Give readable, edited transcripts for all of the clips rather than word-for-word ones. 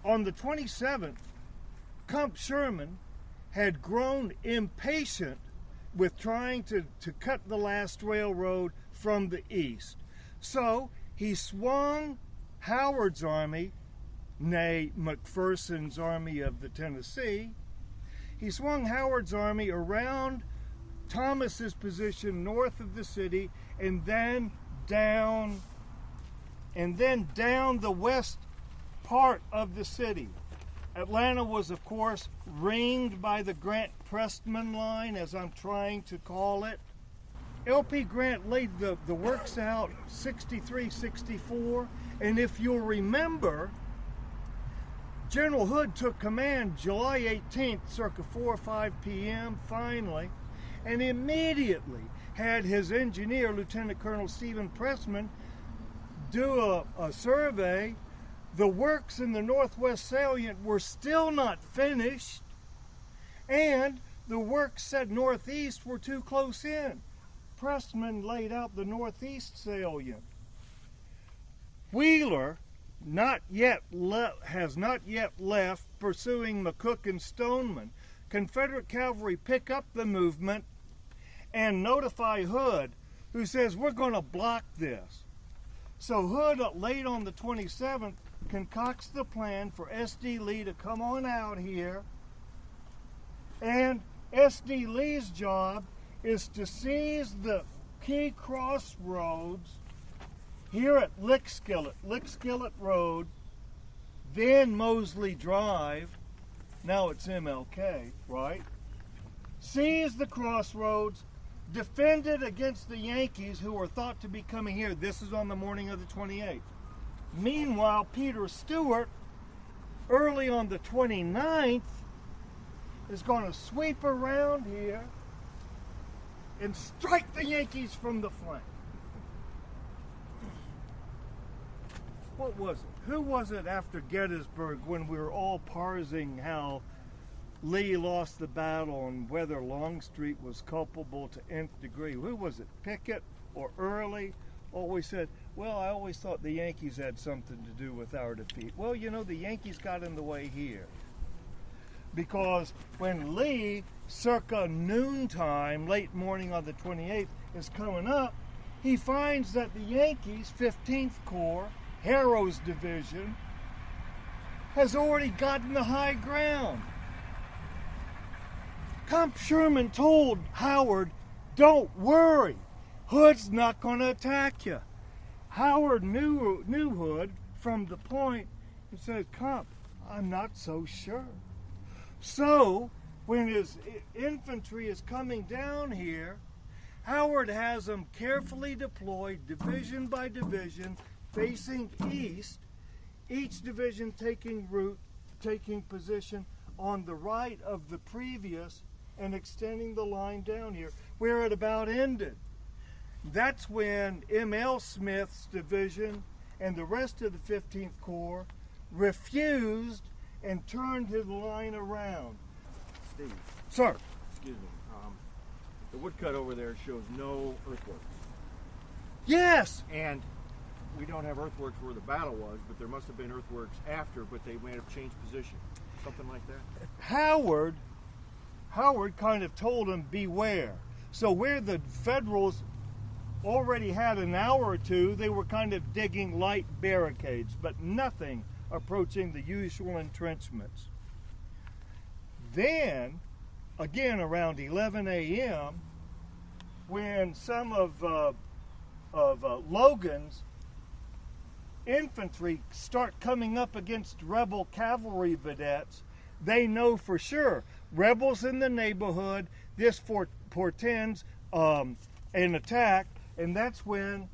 on the 27th, Comp Sherman had grown impatient with trying to cut the last railroad from the east. So he swung Howard's army, nay, McPherson's Army of the Tennessee, he swung Howard's army around Thomas's position north of the city, and then down the west part of the city. Atlanta was, of course, ringed by the Grant-Pressman line, as I'm trying to call it. L.P. Grant laid the works out 63-64, and if you'll remember, General Hood took command July 18th, circa 4 or 5 p.m., finally, and immediately had his engineer, Lieutenant Colonel Stephen Pressman, do a survey. The works in the Northwest Salient were still not finished, and the works set northeast were too close in. Pressman laid out the Northeast Salient. Wheeler has not yet left, pursuing McCook and Stoneman. Confederate cavalry pick up the movement and notify Hood, who says, we're going to block this. So Hood, late on the 27th, concocts the plan for S.D. Lee to come on out here, and S.D. Lee's job is to seize the key crossroads here at Lickskillet Road, then Mosley Drive, now it's MLK, right? Seize the crossroads, defend it against the Yankees, who were thought to be coming here. This is on the morning of the 28th. Meanwhile, Peter Stewart, early on the 29th, is going to sweep around here and strike the Yankees from the flank. What was it? Who was it after Gettysburg when we were all parsing how Lee lost the battle and whether Longstreet was culpable to nth degree? Who was it? Pickett or Early? Always said, well, I always thought the Yankees had something to do with our defeat. Well, you know, the Yankees got in the way here. Because when Lee, circa noontime, late morning on the 28th, is coming up, he finds that the Yankees, 15th Corps, Harrow's division, has already gotten the high ground. Comp Sherman told Howard, don't worry, Hood's not going to attack you. Howard knew Hood from the point and said, Comp, I'm not so sure. So, when his infantry is coming down here, Howard has them carefully deployed, division by division, facing east, each division taking position on the right of the previous and extending the line down here, where it about ended. That's when M.L. Smith's division and the rest of the 15th Corps refused and turned his line around. Steve. Sir. Excuse me. The woodcut over there shows no earthworks. Yes! And we don't have earthworks where the battle was, but there must have been earthworks after, but they may have changed position. Something like that? Howard kind of told him, beware. So where the Federals already had an hour or two, they were kind of digging light barricades, but nothing approaching the usual entrenchments. Then, again around 11 a.m., when some of Logan's infantry start coming up against rebel cavalry vedettes, they know for sure rebels in the neighborhood. This portends an attack, and that's when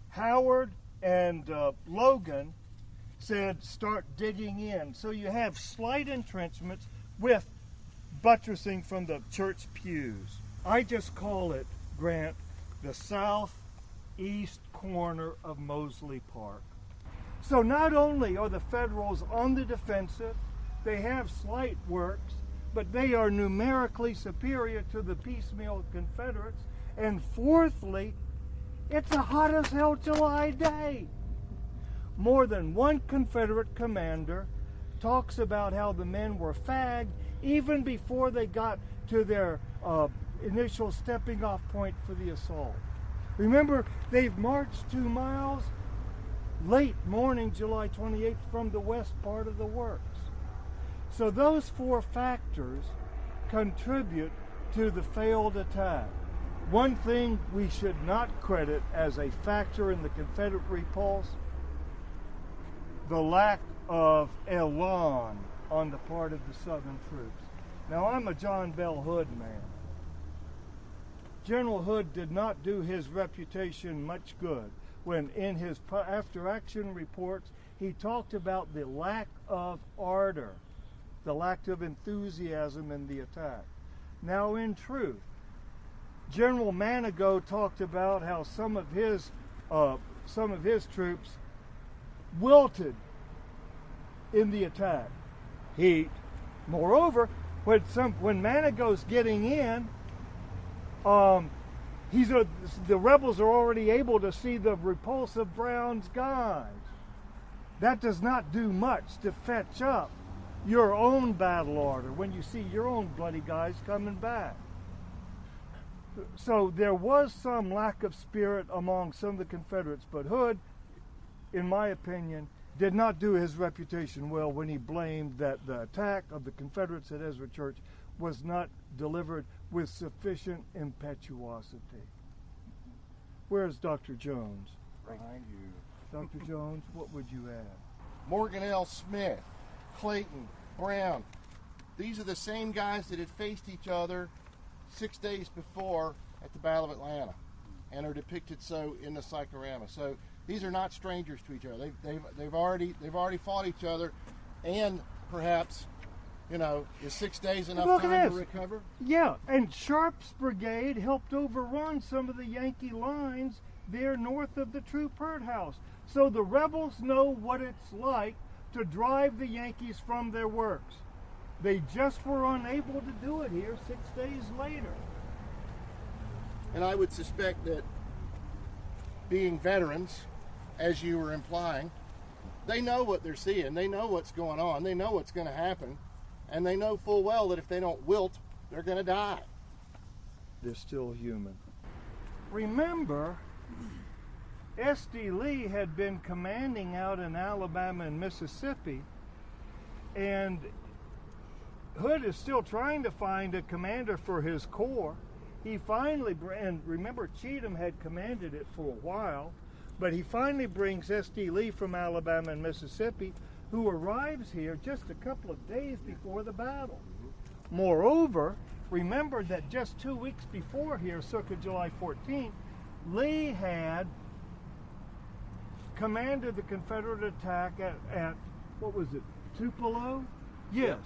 Howard and Logan said start digging in. So you have slight entrenchments with buttressing from the church pews. I just call it, Grant, the southeast corner of Mosley Park. So not only are the Federals on the defensive, they have slight works, but they are numerically superior to the piecemeal Confederates. And fourthly, it's a hot as hell July day. More than one Confederate commander talks about how the men were fagged even before they got to their initial stepping off point for the assault. Remember, they've marched 2 miles late morning, July 28th, from the west part of the works. So those 4 factors contribute to the failed attack. One thing we should not credit as a factor in the Confederate repulse: the lack of elan on the part of the Southern troops. Now, I'm a John Bell Hood man. General Hood did not do his reputation much good when in his after-action reports he talked about the lack of ardor, the lack of enthusiasm in the attack. Now, in truth, General Manigault talked about how some of his troops wilted in the attack. Moreover, when Manigault's getting in, the rebels are already able to see the repulse of Brown's guys. That does not do much to fetch up your own battle order when you see your own bloody guys coming back. So there was some lack of spirit among some of the Confederates, but Hood, in my opinion, did not do his reputation well when he blamed that the attack of the Confederates at Ezra Church was not delivered with sufficient impetuosity. Where's Dr. Jones? Behind you. Dr. Jones, what would you add? Morgan L. Smith, Clayton, Brown. These are the same guys that had faced each other 6 days before at the Battle of Atlanta, and are depicted so in the cyclorama. So these are not strangers to each other. They've already fought each other, and perhaps, is 6 days enough time to recover? Yeah, and Sharp's brigade helped overrun some of the Yankee lines there north of the troop herd house. So the rebels know what it's like to drive the Yankees from their works. They just were unable to do it here 6 days later. And I would suspect that, being veterans, as you were implying, they know what they're seeing. They know what's going on. They know what's going to happen. And they know full well that if they don't wilt, they're going to die. They're still human. Remember, S.D. Lee had been commanding out in Alabama and Mississippi, and Hood is still trying to find a commander for his corps. He finally, and remember, Cheatham had commanded it for a while, but he finally brings S.D. Lee from Alabama and Mississippi, who arrives here just a couple of days before the battle. Moreover, remember that just 2 weeks before here, circa July 14th, Lee had commanded the Confederate attack at what was it, Tupelo? Yes,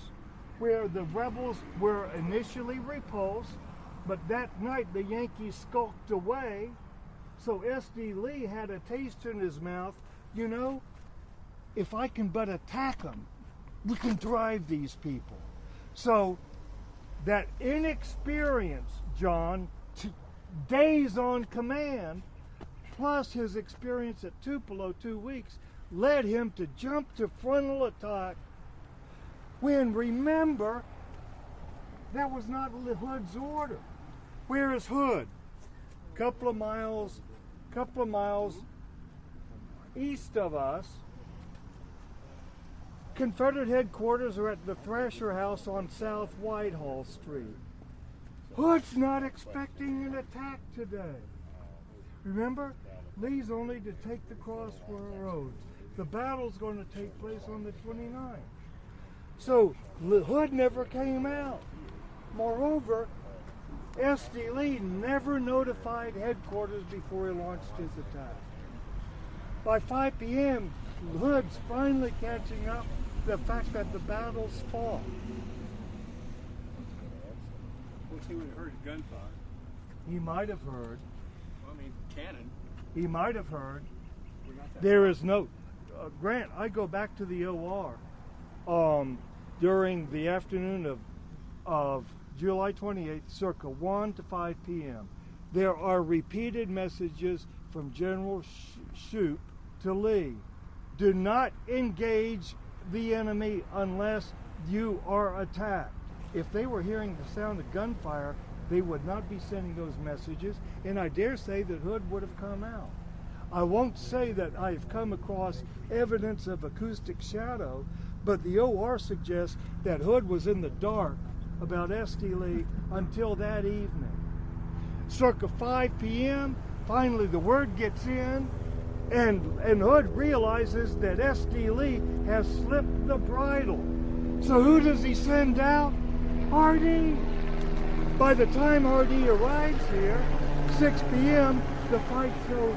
where the rebels were initially repulsed, but that night the Yankees skulked away. So S.D. Lee had a taste in his mouth. If I can but attack them, we can drive these people. So that inexperience, John, days on command, plus his experience at Tupelo 2 weeks, led him to jump to frontal attack when, remember, that was not Hood's order. Where is Hood? Couple of miles east of us. Confederate headquarters are at the Thrasher House on South Whitehall Street. Hood's not expecting an attack today. Remember, Lee's only to take the crossroads. The battle's going to take place on the 29th. So Hood never came out. Moreover, S.D. Lee never notified headquarters before he launched his attack. By 5 p.m., Hood's finally catching up the fact that the battle's fought. Well, he would have heard gunfire. He might have heard. Well, cannon. He might have heard. There is no... Grant, I go back to the OR during the afternoon of July 28th, circa 1 to 5 p.m. There are repeated messages from General Shoup to Lee. Do not engage the enemy unless you are attacked. If they were hearing the sound of gunfire, they would not be sending those messages, and I dare say that Hood would have come out. I won't say that I've come across evidence of acoustic shadow, but the OR suggests that Hood was in the dark about Estee Lee until that evening. Circa 5 p.m., finally the word gets in, and Hood realizes that Estee Lee has slipped the bridle. So who does he send out? Hardy. By the time Hardy arrives here, 6 p.m., the fight show